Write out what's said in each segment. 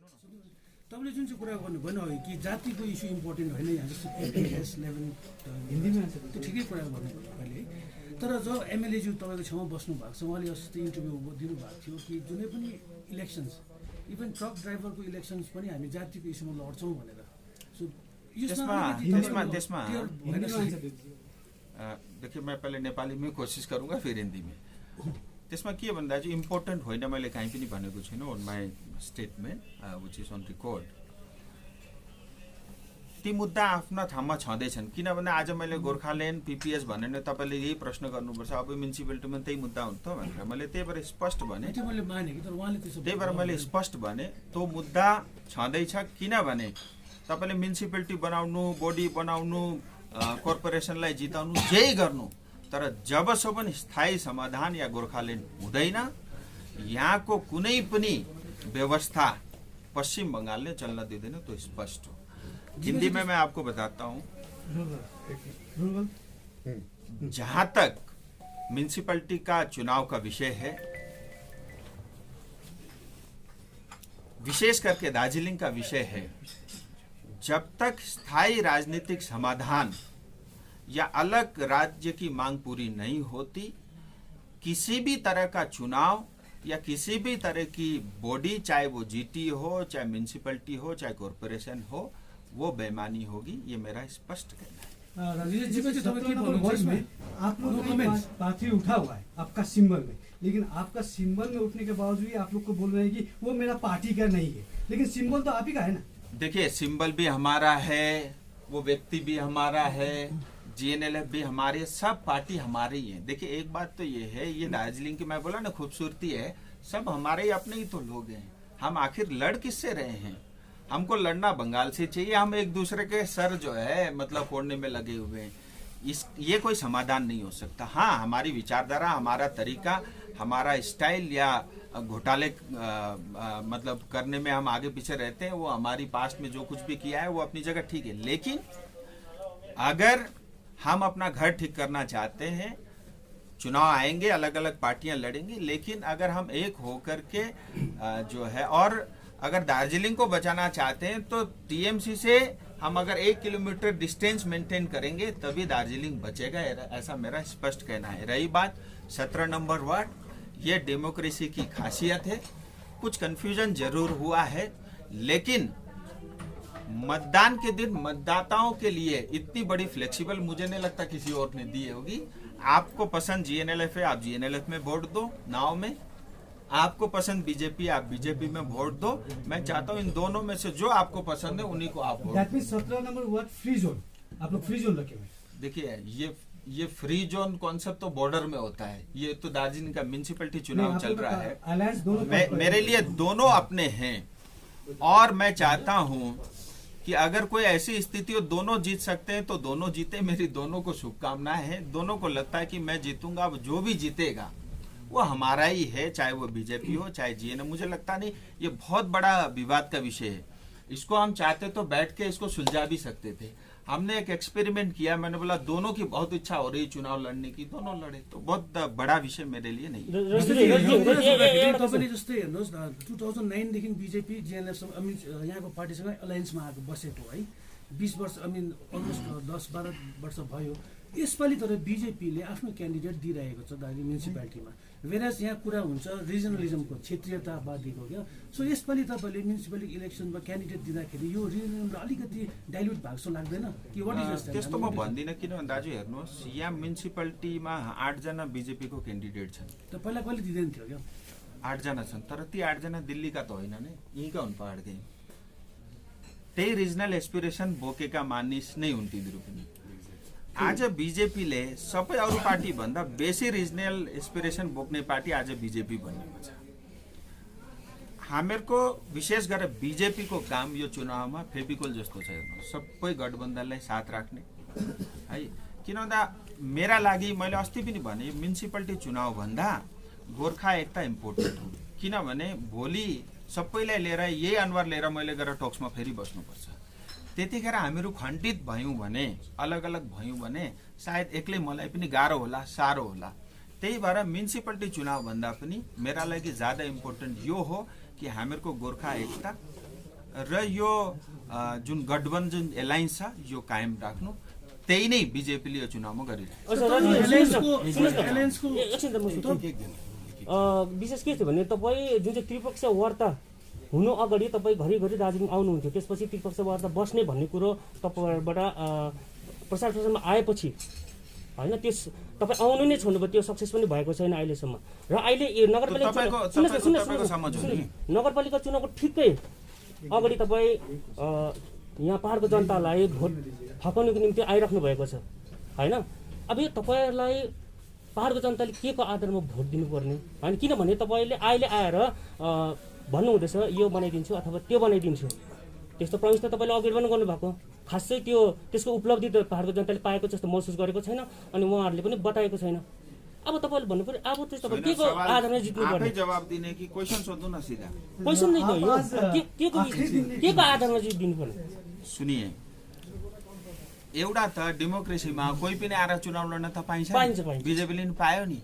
तपाईँले जुन चाहिँ कुरा भन्नुभयो कि जातिको इस्यु इम्पोर्टेन्ट होइन यहाँ जस्तो एस इलेभेन हिन्दीमा त्यो ठिकै कुरा गर्नुभयो अहिले है। तर जो एमएलएज्यू तपाईँको छेउमा बस्नु भएको छ उहाँले अस्ति इन्टरभ्यू दिनुभएको थियो कि जुनै पनि इलेक्सन्स इभन ट्रक ड्राइभरको इलेक्सन्स पनि हामी जातिको इस्युमा लड्छौँ भनेर। सो देखिए मैं पहले नेपाली में कोशिश करूंगा फिर हिंदी में। त्यसमा के भन्दा चाहिँ इम्पोर्टेन्ट होइन मैले कहीँ पनि भनेको छैन on my statement which is on record. ती मुद्दा आफ्ना ठाउँमा छँदैछन् किनभने आज मैले गोर्खाल्यान्ड पिपिएस भने नै तपाईँले यही प्रश्न गर्नुपर्छ अब म्युनिसिपालिटीमा त्यही मुद्दा हुन्छ भनेर मैले त्यही भएर स्पष्ट भने त्यही भएर मैले स्पष्ट भने त्यो मुद्दा छँदैछ। किनभने तपाईँले म्युनिसिपालिटी बनाउनु बडी बनाउनु कर्पोरेसनलाई जिताउनु जे गर्नु तर जबसम्म स्थायी समाधान या गोर्खाल्यान्ड हुँदैन यहाँको कुनै पनि व्यवस्था पश्चिम बंगालले चल्न दिँदैन तो स्पष्ट हो। हिंदी में मैं आपको बताता हूँ जहां तक म्युनिसिपैलिटी का चुनाव का विषय है विशेष करके दार्जिलिंग का विषय है जब तक स्थायी राजनीतिक समाधान या अलग राज्य की मांग पूरी नहीं होती किसी भी तरह का चुनाव या किसी भी तरह की बॉडी चाहे वो जीटी हो चाहे म्युनिसिपैलिटी हो चाहे कॉरपोरेशन हो वो बेईमानी होगी ये मेरा स्पष्ट कहना है। आप लोगों ने पाथरी उठा हुआ है आपका सिंबल में लेकिन आपका सिंबल में उठने के बावजूद आप लोग को बोल रहे हैं कि वो मेरा पार्टी का नहीं है लेकिन सिंबल तो आप ही का है ना। देखिए सिंबल भी हमारा है वो व्यक्ति भी हमारा है जीएनएलएफ भी हमारे सब पार्टी हमारी है। देखिए एक बात तो ये है ये दार्जिलिंग की मैं बोला ना खूबसूरती है सब हमारे ही अपने ही तो लोग हैं। हम आखिर लड़ किससे रहे हैं हमको लड़ना बंगाल से चाहिए। हम एक दूसरे के सर जो है मतलब फोड़ने में लगे हुए हैं ये कोई समाधान नहीं हो सकता। हाँ हमारी विचारधारा हमारा तरीका हमारा स्टाइल या घोटाले मतलब करने में हम आगे पीछे रहते हैं वो हमारी पास्ट में जो कुछ भी किया है वो अपनी जगह ठीक है लेकिन अगर हम अपना घर ठीक करना चाहते हैं चुनाव आएंगे अलग अलग पार्टियां लड़ेंगी लेकिन अगर हम एक होकर के जो है और अगर दार्जिलिंग को बचाना चाहते हैं तो टीएमसी से हम अगर 1 किलोमीटर डिस्टेंस मेंटेन करेंगे तभी दार्जिलिंग बचेगा ऐसा मेरा स्पष्ट कहना है। रही बात 17 नंबर वार्ड ये डेमोक्रेसी की खासियत है कुछ कंफ्यूजन जरूर हुआ है लेकिन मतदान के दिन मतदाताओं के लिए इतनी बड़ी फ्लेक्सिबल मुझे नहीं लगता किसी और ने दी होगी। आपको पसंद जीएनएलएफ है आप जीएनएलएफ में वोट दो नाव में आपको पसंद बीजेपी आप बीजेपी में वोट दो। मैं चाहता हूँ इन दोनों में से जो आपको पसंद है उन्हीं को आप vote. 17 number ward free zone आप लोग फ्री जोन रखे हुए। देखिए ये फ्री जोन कॉन्सेप्ट तो बॉर्डर में होता है ये तो दार्जिलिंग का म्युनिसिपैलिटी चुनाव चल रहा है मेरे लिए दोनों अपने हैं और मैं चाहता हूँ कि अगर कोई ऐसी स्थिति हो दोनों जीत सकते हैं तो दोनों जीते। मेरी दोनों को शुभकामनाएं हैं दोनों को लगता है कि मैं जीतूंगा जो भी जीतेगा वो हमारा ही है चाहे वो बीजेपी हो चाहे जीएनएम। मुझे लगता नहीं ये बहुत बड़ा विवाद का विषय है इसको हम चाहते तो बैठ के इसको सुलझा भी सकते थे। हमने एक एक्सपेरिमेंट किया मैंने बोला दोनों की बहुत इच्छा हो रही चुनाव लड़ने की दोनों लड़े तो बहुत बड़ा विषय मेरे लिए नहीं। तपाईँले जस्तै हेर्नुहोस् 2009 देखि बीजेपी जीएनएफ यहाँको पार्टीसँग अलायन्समा आएको बसेको है 20 वर्ष अलमोस्ट 10-12 वर्ष भयो। यसपालि तर बीजेपीले आफ्नो क्यान्डिडेट दिइरहेको छ दार्जिलिङ म्युनिसिपालिटीमा वेराज यहाँ कुरा हुन्छ रिजनलिजमको क्षेत्रीयतावादीको क्या। सो यसपालि तपाईँले म्युनिसिपालिटी इलेक्सनमा क्यान्डिडेट दिँदाखेरि यो रिजनलिजमलाई अलिकति डाइल्युट भएको जस्तो लाग्दैन कि वाट इज त्यस्तो म भन्दिनँ किनभने दाजु हेर्नुहोस् यहाँ म्युनिसिपालिटीमा 8 जना बीजेपीको क्यान्डिडेट छन् त पहिला कहिले दिँदैन थियो क्या 8 जना छन् तर ती 8 जना दिल्लीका त होइन नै यहीँका हुन् पहाडकै त्यही रिजनल एस्पिरेसन बोकेका मानिस नै हुन् तिनीहरू पनि। आज बीजेपीले सबै अरू पार्टी भन्दा बेसी रिजनल एस्पिरेसन बोक्ने पार्टी आज बीजेपी बनेको छ। हामीहरूको विशेष गरेर बीजेपीको काम यो चुनावमा फेभिकोल जस्तो छ हेर्नुहोस् सबै गठबन्धनलाई साथ राख्ने है किन भन्दा मेरा लागि मैले अस्ति पनि भने म्युनिसिपालिटी चुनाव भन्दा गोर्खा एकता इम्पोर्टेन्ट हो किनभने भोलि सबैलाई लिएर यही अनुहार लिएर मैले गएर टक्समा फेरि बस्नुपर्छ त्यतिखेर हामीहरू खण्डित भयौँ भने अलग अलग भयौँ भने सायद एक्लै मलाई पनि गाह्रो होला साह्रो होला। त्यही भएर म्युनिसिपालिटी चुनाव भन्दा पनि मेरा लागि ज्यादा इम्पोर्टेन्ट यो हो कि हामीहरूको गोर्खा एकता र यो जुन गठबन्धन एलायन्स छ यो कायम राख्नु, त्यही नै बीजेपीले यो चुनावमा गरिरहेको विशेष के थियो भने तपाईँ जुन चाहिँ त्रिपक्षीय वार्ता हुनु अगाडि तपाईँ घरिघरि दार्जिलिङ आउनुहुन्थ्यो, त्यसपछि त्रिपक्षीय वार्ता बस्ने भन्ने कुरो तपाईँहरूबाट प्रचार प्रसारमा आएपछि होइन, त्यस तपाईँ आउनु नै छोड्नुभयो, त्यो सक्सेस पनि भएको छैन अहिलेसम्म। र अहिले यो नगरपालिका चुनावको ठिकै अगाडि तपाईँ यहाँ पहाडको जनतालाई भोट फकाउनुको निम्ति आइराख्नु भएको छ होइन। अब यो तपाईँहरूलाई पहाडको जनताले के को आधारमा भोट दिनुपर्ने होइन, किनभने तपाईँले अहिले आएर भन्नुहुँदैछ यो बनाइदिन्छु अथवा त्यो बनाइदिन्छु, त्यस्तो प्रमिस त तपाईँले अघि पनि गर्नुभएको, खासै त्यो त्यसको उपलब्धि त पहाडको जनताले पाएको जस्तो महसुस गरेको छैन अनि उहाँहरूले पनि बताएको छैन। अब तपाईँले भन्नु पर्यो अब चाहिँ तपाईँ के को आधारमा जित्नु पर्ने? जवाब दिने कि क्वेशन सोध्नु न सीधा? क्वेशन नै हो यो, के को आधारमा जित्नु पर्ने? सुनिए, एउटा त डेमोक्रेसीमा कोही पनि आएर चुनाव लड्न त पाइन्छ, बीजेपीले नि पायो नि,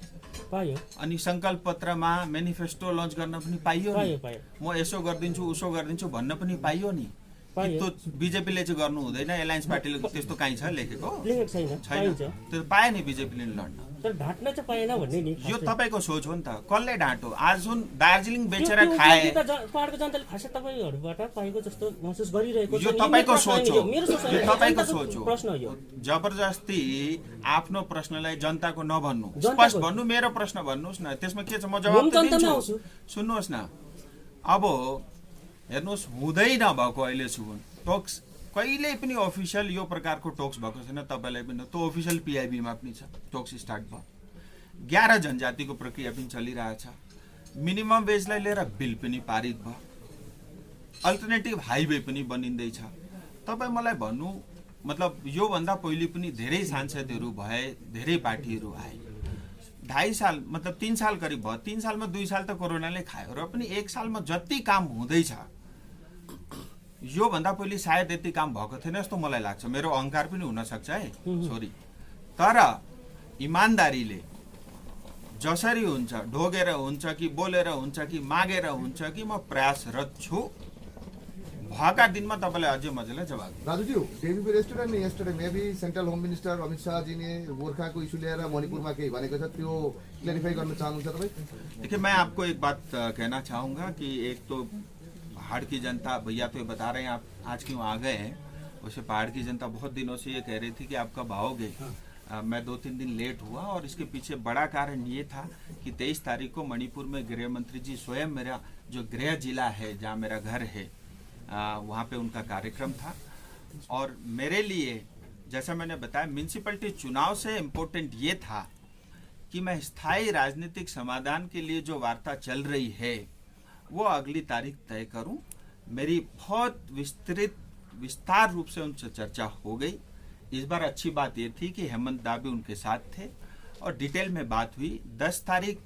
पायो। अनि संकल्प पत्रमा मेनिफेस्टो लन्च गर्न पनि पाइयो नि, म यसो गरिदिन्छु उसो गरिदिन्छु भन्न पनि पाइयो नि। त्यो बीजेपीले चाहिँ गर्नु हुँदैन, एलायन्स पार्टीले त्यस्तो काहीँ छ लेखेको छैन, त्यो पायो नि बीजेपीले लड्न, तर ढाट्न चाहिँ पाएन भन्ने नि। यो तपाईँको सोच हो नि त, कसले ढाँटो? आज जुन दार्जिलिङ बेचेर खाए पहाडको जनताले खासै तपाईँहरूबाट पाएको जस्तो महसुस गरिरहेको छ। यो तपाईँको सोच हो, मेरो तपाईँको सोच हो। प्रश्न हो, जबरजस्ती आफ्नो प्रश्नलाई जनताको नभन्नु, स्पष्ट भन्नु, मेरो प्रश्न भन्नुहोस् न, त्यसमा के छ म जवाब दिन्छु। सुन्नुहोस् न, अब हेर्नुहोस्, हुँदै नभएको अहिलेसम्म टोक्स कहिल्यै पनि अफिसियल यो प्रकारको टोक्स भएको छैन, तपाईँलाई पनि त्यो अफिसियल पिआइबीमा पनि छ, टोक्स स्टार्ट भयो, 11 जनजातिको प्रक्रिया पनि चलिरहेछ, मिनिमम वेजलाई लिएर बिल पनि पारित भयो, अल्टरनेटिभ हाइवे पनि बनिँदैछ। तपाईँ मलाई भन्नु मतलब योभन्दा पहिले पनि धेरै सांसदहरू भए, धेरै पार्टीहरू आए, 2.5 साल मतलब 3 साल करिब भयो, 3 सालमा 2 साल त कोरोनाले खायो, र पनि 1 सालमा जति काम हुँदैछ योभन्दा पहिले सायद यति काम भएको थिएन जस्तो मलाई लाग्छ, मेरो अहङ्कार पनि हुनसक्छ है छोरी, तर इमान्दारीले जसरी हुन्छ, ढोगेर हुन्छ कि बोलेर हुन्छ कि मागेर हुन्छ कि म प्रयासरत छु, भएका दिनमा तपाईँलाई अझै मजाले जवाब। राजुजी, डेभी रेस्टुरेन्ट में yesterday maybe central home minister Amit Shahaji ने गोर्खाको इस्यु लिएर मणिपुरमा केही भनेको छ, त्यो क्लेरिफाई गर्न चाहनुहुन्छ तपाईँ? देखिए, मैं आपको एक बात कहना चाहूँगा कि एक तो पहाड़ की जनता, भैया तो ये बता रहे हैं आप आज क्यों आ गए हैं, वैसे पहाड़ की जनता बहुत दिनों से ये कह रही थी कि आप कब आओगे। मैं 2-3 दिन लेट हुआ और इसके पीछे बड़ा कारण ये था कि 23 तारीख को मणिपुर में गृह मंत्री जी स्वयं, मेरा जो गृह जिला है जहाँ मेरा घर है वहाँ पे उनका कार्यक्रम था, और मेरे लिए जैसा मैंने बताया म्यूनिसिपैलिटी चुनाव से इम्पोर्टेंट ये था कि मैं स्थायी राजनीतिक समाधान के लिए जो वार्ता चल रही है वो अगली तारीख तय करूं। मेरी बहुत विस्तार रूप से उनसे चर्चा हो गई। इस बार अच्छी बात ये थी कि हेमंत दा भी उनके साथ थे और डिटेल में बात हुई। 10 तारीख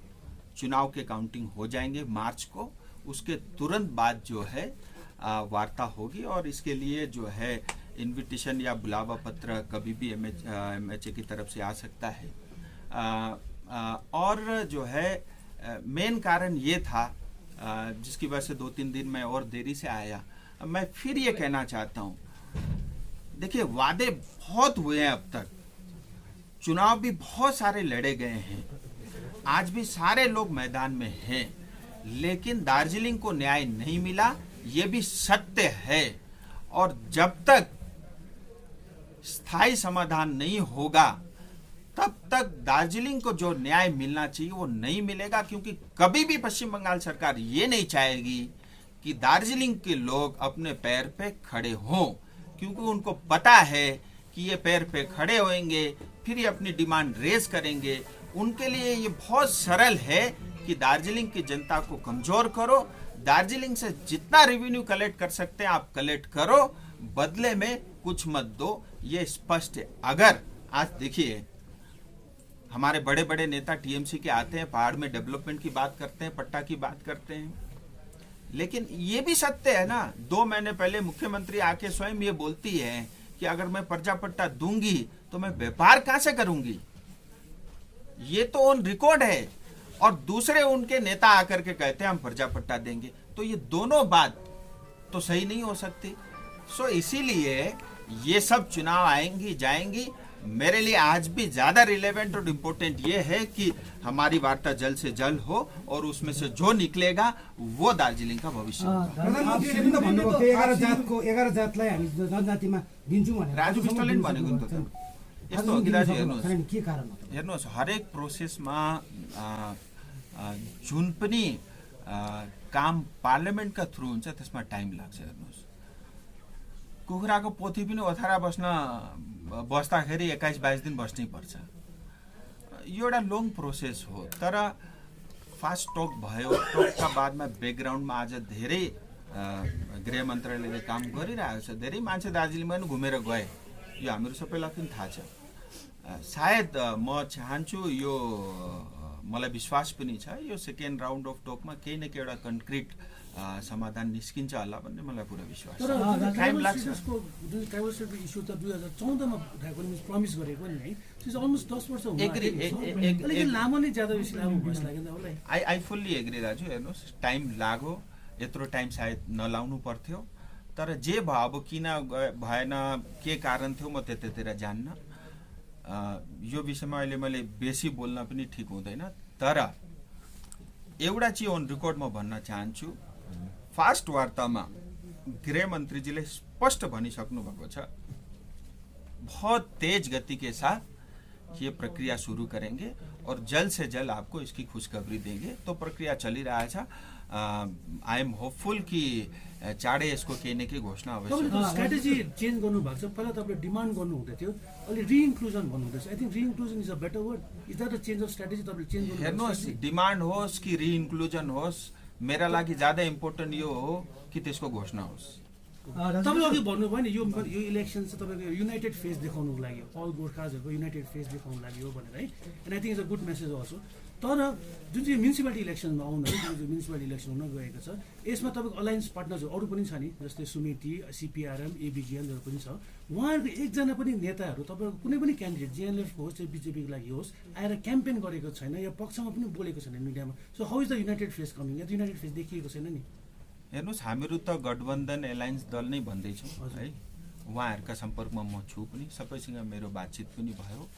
चुनाव के काउंटिंग हो जाएंगे मार्च को, उसके तुरंत बाद जो है वार्ता होगी, और इसके लिए जो है इनविटेशन या बुलावा पत्र कभी भी एमएचए की तरफ से आ सकता है। और जो है मेन कारण ये था जिसकी वजह से 2-3 दिन में और देरी से आया। मैं फिर ये कहना चाहता हूँ, देखिए वादे बहुत हुए हैं, अब तक चुनाव भी बहुत सारे लड़े गए हैं, आज भी सारे लोग मैदान में हैं, लेकिन दार्जिलिंग को न्याय नहीं मिला, ये भी सत्य है। और जब तक स्थायी समाधान नहीं होगा तब तक दार्जिलिंग को जो न्याय मिलना चाहिए वो नहीं मिलेगा, क्योंकि कभी भी पश्चिम बंगाल सरकार ये नहीं चाहेगी कि दार्जिलिंग के लोग अपने पैर पे खड़े हों, क्योंकि उनको पता है कि ये पैर पे खड़े होंगे फिर ये अपनी डिमांड रेज करेंगे। उनके लिए ये बहुत सरल है कि दार्जिलिंग की जनता को कमजोर करो, दार्जिलिंग से जितना रेवेन्यू कलेक्ट कर सकते हैं आप कलेक्ट करो, बदले में कुछ मत दो, ये स्पष्ट है। अगर आज देखिए हमारे बड़े बड़े नेता टीएमसी के आते हैं, पहाड़ में डेवलपमेंट की बात करते हैं, पट्टा की बात करते हैं, लेकिन ये भी सत्य है ना, 2 महीने पहले मुख्यमंत्री आके स्वयं ये बोलती है कि अगर मैं पर्जा पट्टा दूंगी तो मैं व्यापार कहां से करूंगी, ये तो ऑन रिकॉर्ड है। और दूसरे उनके नेता आकर के कहते हैं हम पर्जा पट्टा देंगे। तो ये दोनों बात तो सही नहीं हो सकती। सो इसीलिए ये सब चुनाव आएंगी जाएंगी, मेरे लिए आज भी ज्यादा रिलेवेंट और इम्पोर्टेंट ये है कि हमारी वार्ता जल्द से जल्द हो और उसमें से जो निकलेगा वो दार्जिलिङ का भविष्य होगा। आफूले त भन्नुभएको थियो 11 जातलाई हामी जनजातिमा दिन्छौँ भनेर। राजु विष्टले पनि भनेको नि त। यस्तो हो कि दाजु, हेर्नुहोस् के कारण हो? हेर्नुहोस्, हरेक प्रोसेसमा जुन पनि काम पार्लियामेन्टका थ्रु हुन्छ त्यसमा टाइम लाग्छ। हेर्नुहोस्, कुखुराको पोथी पनि ओथारा बस्दाखेरि 21-22 दिन बस्नै पर्छ। यो एउटा लङ प्रोसेस हो। तर फास्ट टक भयो, टकका बादमा ब्याकग्राउन्डमा आज धेरै गृह मन्त्रालयले काम गरिरहेको छ। धेरै मान्छे दार्जिलिङमा पनि घुमेर गए, यो हामीहरू सबैलाई पनि थाहा छ। सायद म चाहन्छु, यो मलाई विश्वास पनि छ, यो सेकेन्ड राउन्ड अफ टकमा केही न केही एउटा कन्क्रिट समाधान निस्किन्छ होला भन्ने मलाई पुरा विश्वास छ। तर टाइम लाग्छ। जुन ट्राइबल स्टेटको इस्यु त 2014 मा उठाएको नि, प्रमिस गरेको नि है, त्यो अलमोस्ट 10 वर्ष हुन आँट्यो। अलिकति लामो नै ज्यादा बेसी लामो भइस लाग्यो नि मलाई। आई फुल्ली एग्री दाजु। हेर्नुहोस्, टाइम लाग्यो, यत्रो टाइम सायद नलाउनु पर्थ्यो। तर जे भयो, अब किन भएन, के कारण थियो, म त्यतातिर जान्न। यो विषयमा अहिले मैले बेसी बोल्न पनि ठिक हुँदैन। तर एउटा चाहिँ अन रेकर्ड म भन्न चाहन्छु, फास्ट वार्तामा गृह मंत्रीजीले स्पष्ट भनिसक्नु भएको छ, बहुत तेज गति के साथ ये प्रक्रिया शुरू करेंगे और जल्द से जल्द आपको इसकी खुशखबरी देंगे। तो प्रक्रिया चली रहा है। आई एम होपफुल कि चाँडै यसको केही न केही घोषणा अवश्य। स्ट्र्याटेजी चेन्ज गर्नु भएको छ। पहिला तपाईले डिमान्ड गर्नु हुँदै थियो, अहिले रिइन्क्लुजन भन्नु हुँदैछ। I think reinclusion is a better word. Is that a change of strategy? तपाईले चेन्ज गर्नु हेर्नुहोस्, डिमान्ड होस् कि रिइन्क्लुजन होस्, मेरा लागि ज्यादा इम्पोर्टेन्ट यो हो कि त्यसको घोषणा होस्। तपाईले अघि भन्नुभयो नि, यो इलेक्सन चाहिँ तपाईको युनाइटेड फेस देखाउनुको लागि हो, अल गोर्खाजहरुको युनाइटेड फेस देखाउनुको लागि हो भनेर है। And I think is a good message also. तर जुन चाहिँ म्युनिसिपालिटी इलेक्सनमा आउनु है, जुन म्युनिसिपालिटी इलेक्सन हुन गएको छ, यसमा तपाईँको अलायन्स पार्टनर्सहरू अरू पनि छ नि, जस्तै सुमिति, सिपिआरएम, एबिजिएनहरू पनि छ। उहाँहरूको एकजना पनि नेताहरू तपाईँको कुनै पनि क्यान्डिडेट जिएनएलएफ होस् या बिजेपीको लागि होस् आएर क्याम्पेन गरेको छैन या पक्षमा पनि बोलेको छैन मिडियामा। So how is the United face coming? या युनाइटेड फेस देखिएको छैन नि। हेर्नुहोस्, हामीहरू त गठबन्धन एलायन्स दल नै भन्दैछौँ है। उहाँहरूका सम्पर्कमा म छु पनि, सबैसँग मेरो बातचित पनि भयो।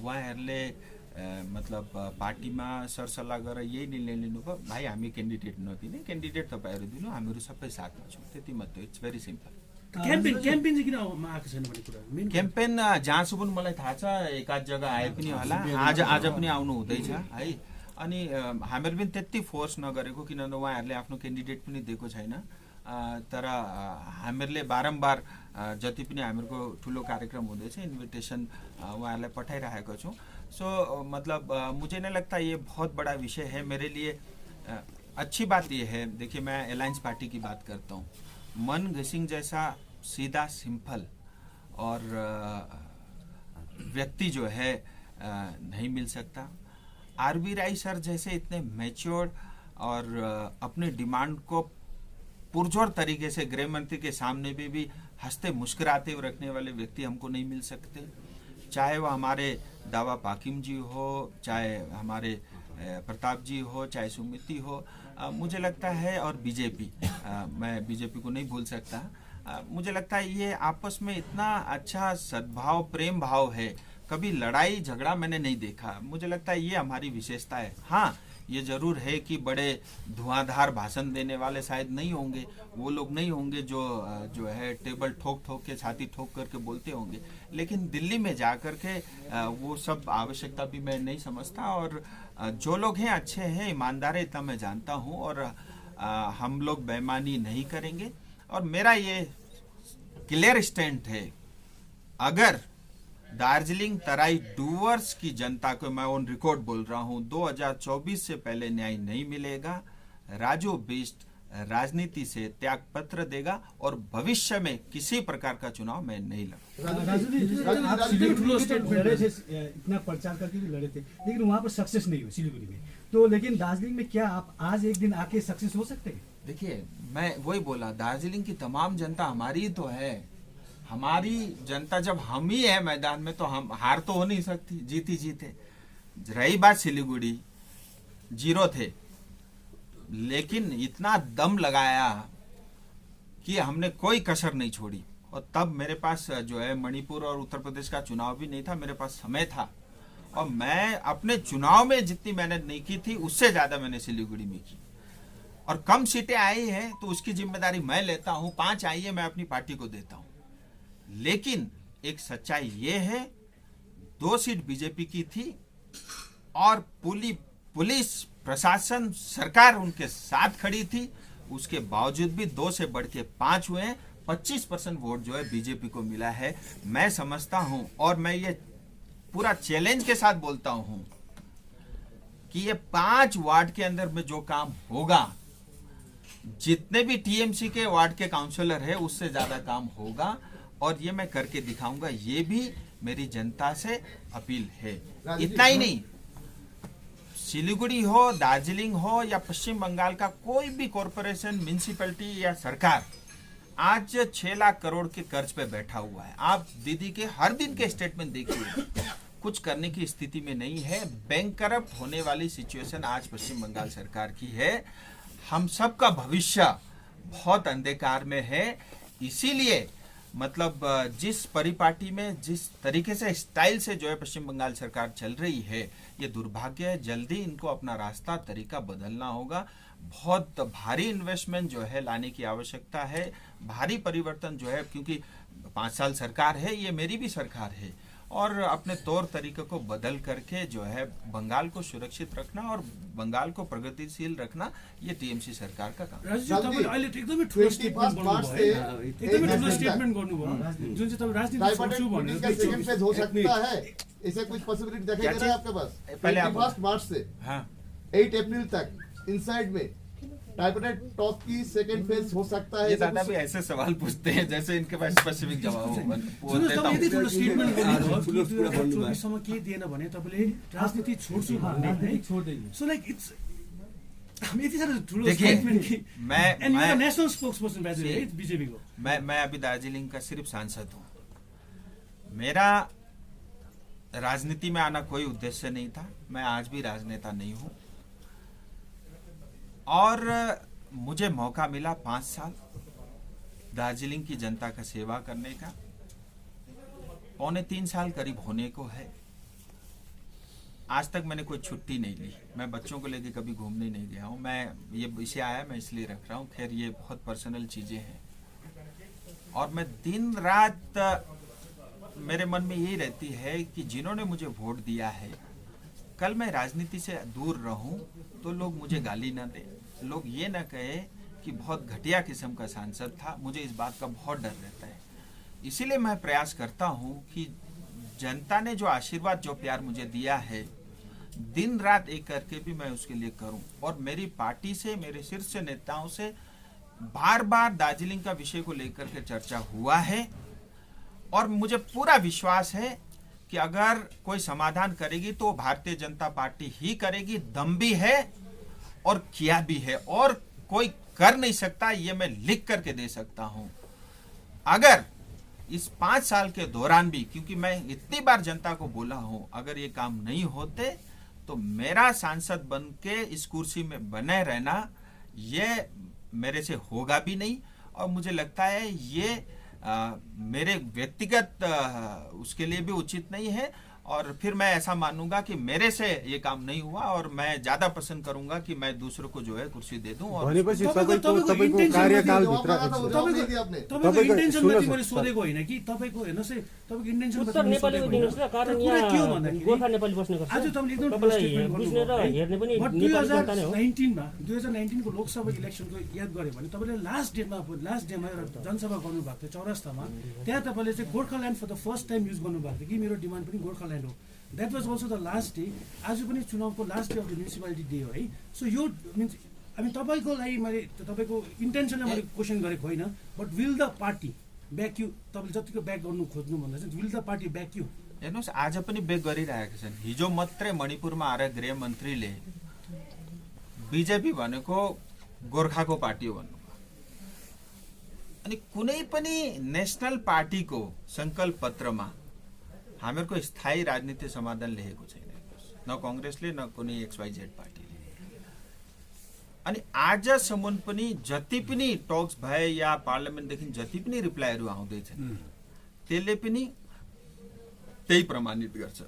उहाँहरूले मतलब पार्टीमा सरसल्लाह गरेर यही निर्णय लिनुभयो, भाइ हामी क्यान्डिडेट नदिने, क्यान्डिडेट तपाईँहरू दिनु, हामीहरू सबै साथमा छौँ, त्यति मात्रै। It's very simple. क्याम्पेन चाहिँ किन आएको छैन भन्ने कुरा? क्याम्पेन जहाँसु पनि मलाई थाहा छ, एकाध जग्गा आए पनि होला, आज पनि आउनु हुँदैछ है। अनि हामीहरू पनि त्यति फोर्स नगरेको, किनभने उहाँहरूले आफ्नो क्यान्डिडेट पनि दिएको छैन। तर हामीहरूले बारम्बार जति पनि हामीहरूको ठुलो कार्यक्रम हुँदैछ इन्भिटेसन उहाँहरूलाई पठाइरहेको छौँ। सो मतलब मुझे नहीं लगता ये बहुत बड़ा विषय है मेरे लिए। अच्छी बात ये है, देखिए मैं अलायंस पार्टी की बात करता हूँ, मन घिसिंग जैसा सीधा सिंपल और व्यक्ति जो है नहीं मिल सकता। आरबी राय सर जैसे इतने मैच्योर्ड और अपने डिमांड को पुरजोर तरीके से गृह मंत्री के सामने भी हंसते मुस्कुराते हुए रखने वाले व्यक्ति हमको नहीं मिल सकते। चाहे वो हमारे दावा पाकिम जी हो, चाहे हमारे प्रताप जी हो, चाहे सुमिति हो, मुझे लगता है, और बीजेपी, मैं बीजेपी को नहीं भूल सकता। मुझे लगता है ये आपस में इतना अच्छा सद्भाव, प्रेम भाव है, कभी लड़ाई झगड़ा मैंने नहीं देखा। मुझे लगता है ये हमारी विशेषता है। हाँ, ये जरूर है कि बड़े धुआंधार भाषण देने वाले शायद नहीं होंगे, वो लोग नहीं होंगे जो है टेबल ठोक ठोक के, छाती ठोक करके बोलते होंगे, लेकिन दिल्ली में जाकर के वो सब आवश्यकता भी मैं नहीं समझता। और जो लोग हैं अच्छे हैं, ईमानदार है, इतना मैं जानता हूँ, और हम लोग बेईमानी नहीं करेंगे। और मेरा ये क्लियर स्टैंड है, अगर दार्जिलिंग तराई डूवर्स की जनता को, मैं ऑन रिकॉर्ड बोल रहा हूं, 2024 से पहले न्याय नहीं मिलेगा, राजू बिष्ट राजनीति से त्याग पत्र देगा और भविष्य में किसी प्रकार का चुनाव मैं नहीं लड़ूंगा। आप सिलीगुड़ी में लड़े थे, इतना प्रचार करके भी लड़े थे, लेकिन वहाँ पर सक्सेस नहीं हुई सिलीगुड़ी में। तो लेकिन दार्जिलिंग में क्या आप आज एक दिन आके सक्सेस हो सकते हैं? देखिए, मैं वही बोला, दार्जिलिंग की तमाम जनता हमारी तो है। हमारी जनता जब हम ही है मैदान में, तो हम हार तो हो नहीं सकती, जीती जीते। रही बात सिलीगुड़ी, 0 थे, लेकिन इतना दम लगाया, कि हमने कोई कसर नहीं छोड़ी। और तब मेरे पास जो है मणिपुर और उत्तर प्रदेश का चुनाव भी नहीं था, मेरे पास समय था, और मैं अपने चुनाव में जितनी मेहनत नहीं की थी उससे ज्यादा मैंने सिलीगुड़ी में की। और कम सीटें आई हैं तो उसकी जिम्मेदारी मैं लेता हूं, 5 आई है मैं अपनी पार्टी को देता हूं। लेकिन एक सच्चाई ये है, 2 सीट बीजेपी की थी और पुलिस प्रशासन सरकार उनके साथ खड़ी थी, उसके बावजूद भी 2 से बढ़ के 5 हुए हैं। 25% वोट जो है बीजेपी को मिला है। मैं समझता हूं और मैं ये पूरा चैलेंज के साथ बोलता हूं कि ये 5 वार्ड के अंदर में जो काम होगा, जितने भी टीएमसी के वार्ड के काउंसलर है उससे ज्यादा काम होगा, और ये मैं करके दिखाऊंगा। ये भी मेरी जनता से अपील है। इतना ही नहीं, सिलीगुड़ी हो, दार्जिलिंग हो या पश्चिम बंगाल का कोई भी कॉरपोरेशन, म्युनिसिपैलिटी या सरकार आज 6 लाख करोड़ के कर्ज पे बैठा हुआ है। आप दीदी के हर दिन के स्टेटमेंट देखिए, कुछ करने की स्थिति में नहीं है। बैंक करप्ट होने वाली सिचुएशन आज पश्चिम बंगाल सरकार की है। हम सबका भविष्य बहुत अंधकार में है। इसीलिए मतलब जिस परिपाटी में जिस तरीके से स्टाइल से जो है पश्चिम बंगाल सरकार चल रही है, ये दुर्भाग्य है। जल्दी इनको अपना रास्ता तरीका बदलना होगा। बहुत भारी इन्वेस्टमेंट जो है लाने की आवश्यकता है, भारी परिवर्तन जो है, क्योंकि 5 साल सरकार है, ये मेरी भी सरकार है, और अपने तौर तरीके को बदल करके जो है बंगाल को सुरक्षित रखना और बंगाल को प्रगतिशील रखना, ये टीएमसी सरकार का काम। राजु तपाईले अहिले एकदमै ठुलो स्टेटमेन्ट गर्नुभयो है, एकदमै ठुलो स्टेटमेंट गर्नुभयो, जुन चाहिँ तपाईँ राजनीति छोड्छु भनेर सेकंड फेज हो सकता है, ऐसे कुछ पॉसिबिलिटी दिखाई दे रहा है आपके पास? पहले आप 21 मार्च से 8 अप्रैल तक इनसाइड में ट्राइपार्टाइट टॉक की सेकंड फेज हो सकता है? ये दादा भी ऐसे सवाल पूछते हैं जैसे इनके पास स्पेसिफिक जवाब हो। वो देता हूं। यदि ठुलो स्टेटमेन्ट गर्नुभयो कि 2024 सम्म के दिएन भने तपाईले राजनीति छोड्छु भन्ने है, छोड्दैन। सो लाइक इट्स यति साह्रो ठुलो देखिए, स्टेटमेन्ट कि मैं नेशनल स्पोक्सपर्सन है बीजेपी को। मैं अभी दार्जिलिंग का सिर्फ सांसद हूँ। मेरा राजनीति में आना कोई उद्देश्य नहीं था। मैं आज भी राजनेता नहीं हूँ, और मुझे मौका मिला 5 साल दार्जिलिंग की जनता का सेवा करने का। 2.25 साल करीब होने को है। आज तक मैंने कोई छुट्टी नहीं ली। मैं बच्चों को लेके कभी घूमने नहीं गया हूँ। मैं ये विषय आया, मैं इसलिए रख रहा हूँ। खैर, ये बहुत पर्सनल चीजें हैं, और मैं दिन रात मेरे मन में यही रहती है कि जिन्होंने मुझे वोट दिया है, कल मैं राजनीति से दूर रहूं तो लोग मुझे गाली ना दें, लोग ये ना कहे कि बहुत घटिया किस्म का सांसद था। मुझे इस बात का बहुत डर रहता है। इसीलिए मैं प्रयास करता हूं कि जनता ने जो आशीर्वाद, जो प्यार मुझे दिया है, दिन रात एक करके भी मैं उसके लिए करूं। और मेरी पार्टी से, मेरे शीर्ष नेताओं से बार बार दार्जिलिंग का विषय को लेकर के चर्चा हुआ है, और मुझे पूरा विश्वास है कि अगर कोई समाधान करेगी तो भारतीय जनता पार्टी ही करेगी। दम भी है और किया भी है, और कोई कर नहीं सकता, ये मैं लिख करके दे सकता हूं। अगर इस 5 साल के दौरान भी, क्योंकि मैं इतनी बार जनता को बोला हूं, अगर ये काम नहीं होते तो मेरा सांसद बन के इस कुर्सी में बने रहना ये मेरे से होगा भी नहीं। और मुझे लगता है ये मेरे व्यक्तिगत उसके लिए भी उचित नहीं है। और फिर मैं ऐसा मानूंगा कि मेरे से ये काम नहीं हुआ, और मैं ज्यादा पसंद करूंगा कि मैं दूसरों को जो है कुर्सी दे दूं। और भनेपछि तपाईँको तपाईँको intention कार्यकालभित्र तपाईको इन्टेन्सन माथि मैले सोधेको होइन कि तपाईँको हेर्नुहोस् है, तपाईँको इन्टेन्सन उत्तर नेपालीमा दिनुहोस् न, कारण यहाँ गोर्खा नेपाली बस्ने गर्छ। आज तपाईँले एकदम तपाईँलाई बुझ्ने र हेर्ने पनि नेपाली जनता नै हो। 2019 को लोकसभा इलेक्सनको याद गऱ्यो भने तपाईँले लास्ट डेमा एउटा जनसभा गर्नुभएको थियो चौरास्तामा। त्यहाँ तपाईँले चाहिँ Gorkhaland for the first time use गर्नुभएको थियो कि मेरो डिमान्ड पनि गोर्खाल्यान्ड हो। That was also the last day. आज पनि चुनावको last day of the municipality day हो है। सो यो मिन्स तपाईँको लागि मैले तपाईँको इन्टेन्सनलाई मैले क्वेसन गरेको होइन, but will the party back यु? तपाईँले जतिको ब्याक गर्नु खोज्नु भन्दा चाहिँ विल द पार्टी ब्याक यु? हेर्नुहोस्, आज पनि ब्याक गरिरहेका छन्। हिजो मात्रै मणिपुरमा आएर गृहमन्त्रीले बिजेपी भनेको गोर्खाको पार्टी हो भन्नुभयो। अनि कुनै पनि नेसनल पार्टीको संकल्प पत्रमा हामीहरूको स्थायी राजनीति समाधान लेखेको छैन। न कांग्रेसले, न कुनै XYZ पार्टीले। अनि आजसम्म पनि जति पनि टक्स भए या पार्लियामेन्टदेखि जति पनि रिप्लाईहरू आउँदैछन् त्यसले पनि त्यही प्रमाणित गर्छ।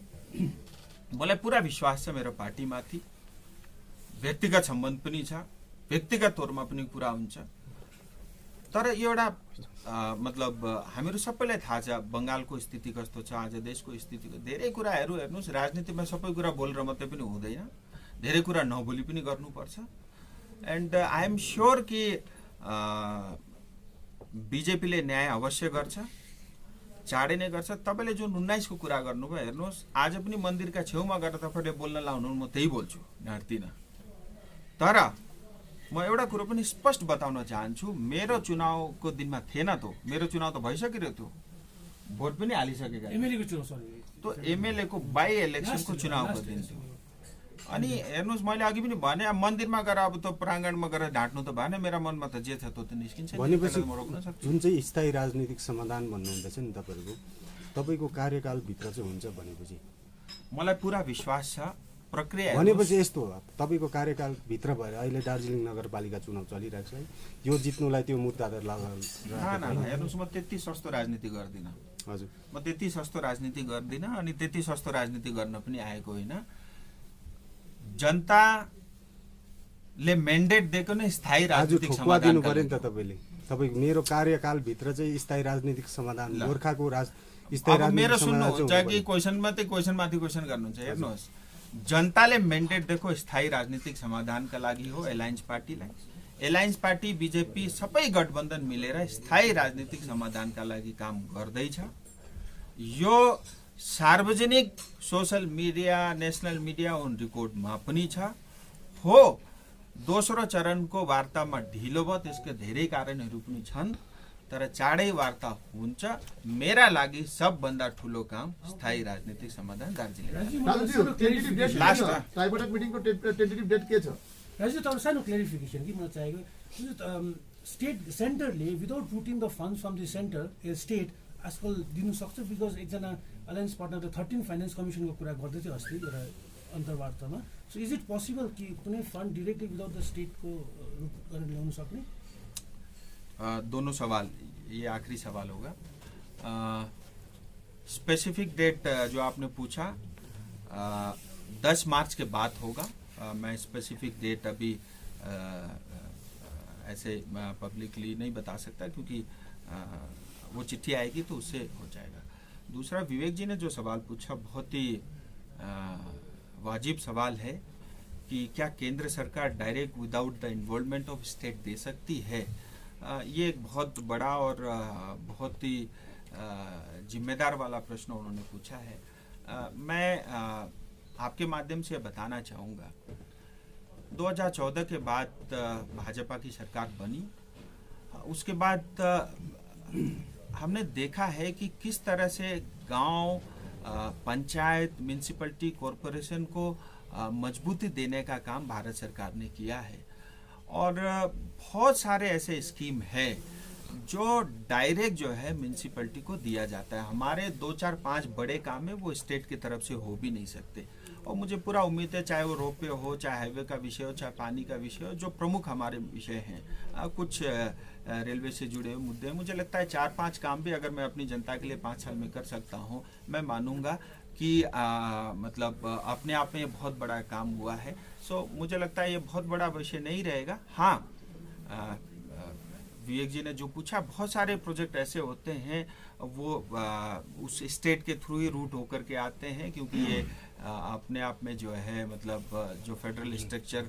मलाई पुरा विश्वास छ मेरो पार्टीमाथि, व्यक्तिगत सम्बन्ध पनि छ, व्यक्तिगत तौरमा पनि कुरा हुन्छ। तर एउटा मतलब हामीहरू सबैलाई थाहा छ बङ्गालको स्थिति कस्तो छ, आज देशको स्थितिको धेरै कुराहरू हेर्नुहोस्, राजनीतिमा सबै कुरा बोलेर मात्रै पनि हुँदैन, धेरै कुरा नबोली पनि गर्नुपर्छ। एन्ड आई एम स्योर कि बिजेपीले न्याय अवश्य गर्छ, चाँडै नै गर्छ। तपाईँले जुन 19 को कुरा गर्नुभयो हेर्नुहोस्, आज पनि मन्दिरका छेउमा गएर तपाईँले बोल्न लाउनु, म त्यही बोल्छु, ढाँट्दिनँ। तर म एउटा कुरो पनि स्पष्ट बताउन चाहन्छु, मेरो चुनावको दिनमा थिएन त, मेरो चुनाव त भइसकेको थियो, भोट पनि हालिसकेका त्यो एमएलए को बाई इलेक्सनको चुनावको दिन थियो। अनि हेर्नुहोस्, मैले अघि पनि भने मन्दिरमा गएर अब त प्राङ्गणमा गएर ढाँट्नु त भएन, मेरा मनमा त जे छ त्यो त निस्किन्छ। भनेपछि जुन चाहिँ स्थायी राजनीतिक समाधान भन्नुहुँदैछ नि तपाईँको कार्यकालभित्र चाहिँ हुन्छ भनेपछि मलाई पुरा विश्वास छ। प्रक्रिया भनेपछि यस्तो हो, तपाईँको कार्यकालभित्र भएर अहिले दार्जिलिङ नगरपालिका चुनाव चलिरहेको छ है, यो जित्नुलाई त्यो मुद्दा त हेर्नुहोस्, म त्यति सस्तो राजनीति गर्दिनँ। हजुर, म त्यति सस्तो राजनीति गर्दिनँ अनि त्यति सस्तो राजनीति गर्न पनि आएको होइन। जनताले मेन्डेट दिएको नै स्थायी राजनीतिक ठोक्वा दिनु पर्यो नि त तपाईँले। तपाईँको मेरो कार्यकालभित्र चाहिँ स्थायी राजनीतिक समाधान, गोर्खाको स्थायी राजनीतिक मेरो समाधान सुन्नुहुन्छ कि क्वेसन मात्रै क्वेसन माथि क्वेसन गर्नुहुन्छ। हेर्नुहोस्, जनताले मेन्डेट दिएको स्थायी राजनीतिक समाधानका लागि हो एलायन्स पार्टीलाई। एलायन्स पार्टी बिजेपी सबै गठबन्धन मिलेर स्थायी राजनीतिक समाधानका लागि काम गर्दैछ। यो सार्वजनिक सोशल मिडिया, नेशनल मिडिया अन रेकर्डमा पनि छ। हो, दोस्रो चरणको वार्तामा ढिलो भयो, त्यसका धेरै कारणहरू पनि छन्, तर चाँडै वार्ता हुन्छ। मेरा लागि सबभन्दा ठुलो काम स्थायी राजनीतिक समाधान दार्जिलिङ। ट्राइबोटेड मिटिङको टेन्टेटिभ डेट के छ? राजु, तपाईँ सानो क्लेरिफिकेसन कि मलाई चाहिएको, स्टेट सेन्टरले without routing the fund from the centre state आजकल दिनु सक्छ? बिकज एकजना अलायन्स पार्टनरले 13 फाइनेन्स कमिसनको कुरा गर्दै थियो अस्ति एउटा अन्तर्वार्तामा। सो इज इट पोसिबल कि कुनै फन्ड डिरेक्टली विदाउट द स्टेटको रूप गरेर ल्याउन सक्ने? दोनों सवाल, ये आखिरी सवाल होगा। स्पेसिफिक डेट जो आपने पूछा 10 मार्च के बाद होगा। मैं स्पेसिफिक डेट अभी ऐसे पब्लिकली नहीं बता सकता, क्योंकि वो चिट्ठी आएगी तो उससे हो जाएगा। दूसरा, विवेक जी ने जो सवाल पूछा बहुत ही वाजिब सवाल है कि क्या केंद्र सरकार direct without the involvement of state दे सकती है। ये एक बहुत बड़ा और बहुत ही जिम्मेदार वाला प्रश्न उन्होंने पूछा है। मैं आपके माध्यम से बताना चाहूँगा, 2014 के बाद भाजपा की सरकार बनी, उसके बाद हमने देखा है कि किस तरह से गांव, पंचायत, म्यूनिसिपैलिटी, कॉरपोरेशन को मजबूती देने का काम भारत सरकार ने किया है। और बहुत सारे ऐसे स्कीम है जो डायरेक्ट जो है म्यूनिसिपैलिटी को दिया जाता है। हमारे 2, 4, 5 बड़े काम है वो स्टेट की तरफ से हो भी नहीं सकते। और मुझे पूरा उम्मीद है, चाहे वो रोपवे हो, चाहे हाईवे का विषय हो, चाहे पानी का विषय हो, जो प्रमुख हमारे विषय हैं, कुछ रेलवे से जुड़े हुए मुद्दे हैं, मुझे लगता है 4-5 काम भी अगर मैं अपनी जनता के लिए 5 साल में कर सकता हूँ, मैं मानूंगा कि मतलब अपने आप में ये बहुत बड़ा काम हुआ है। सो मुझे लगता है ये बहुत बड़ा विषय नहीं रहेगा। हाँ, विवेक जी ने जो पूछा, बहुत सारे प्रोजेक्ट ऐसे होते हैं वो उस स्टेट के थ्रू ही रूट होकर के आते हैं, क्योंकि ये अपने आप में जो है मतलब जो फेडरल स्ट्रक्चर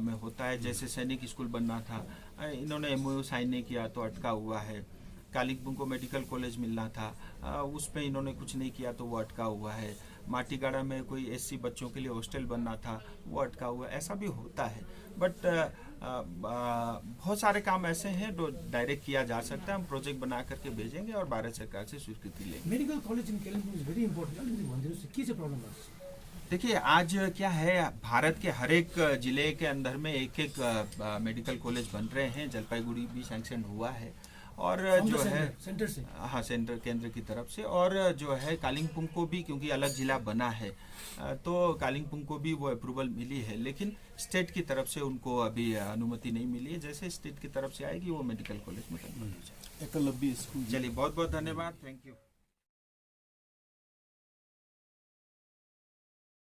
में होता है। जैसे सैनिक स्कूल बनना था, इन्होंने एमओयू साइन नहीं किया तो अटका हुआ है। कालिम्पोंग को मेडिकल कॉलेज मिलना था, उस पर इन्होंने कुछ नहीं किया तो वो अटका हुआ है। माटीगाड़ा में कोई एससी बच्चों के लिए हॉस्टल बनना था, वो अटका हुआ है। ऐसा भी होता है, बट बहुत सारे काम ऐसे हैं जो डायरेक्ट किया जा सकता है। हम प्रोजेक्ट बना करके भेजेंगे और भारत सरकार से स्वीकृति लेंगे। Medical college in Kalimpong is very important. के चाहिँ प्रॉब्लम है? देखिए, आज क्या है, भारत के हर एक जिले के अंदर में एक मेडिकल कॉलेज बन रहे हैं। जलपाईगुड़ी भी सैंक्शन हुआ है और जो है सेंटर से, हाँ सेंटर केंद्र की तरफ से, और जो है कालिम्पोंग को भी क्योंकि अलग जिला बना है तो कालिम्पोंग को भी वो अप्रूवल मिली है, लेकिन स्टेट की तरफ से उनको अभी अनुमति नहीं मिली है। जैसे स्टेट की तरफ से आएगी वो मेडिकल कॉलेज में कन्वर्ट हो जाएगा। एकलव्य स्कूल। चलिए बहुत बहुत धन्यवाद, थैंक यू।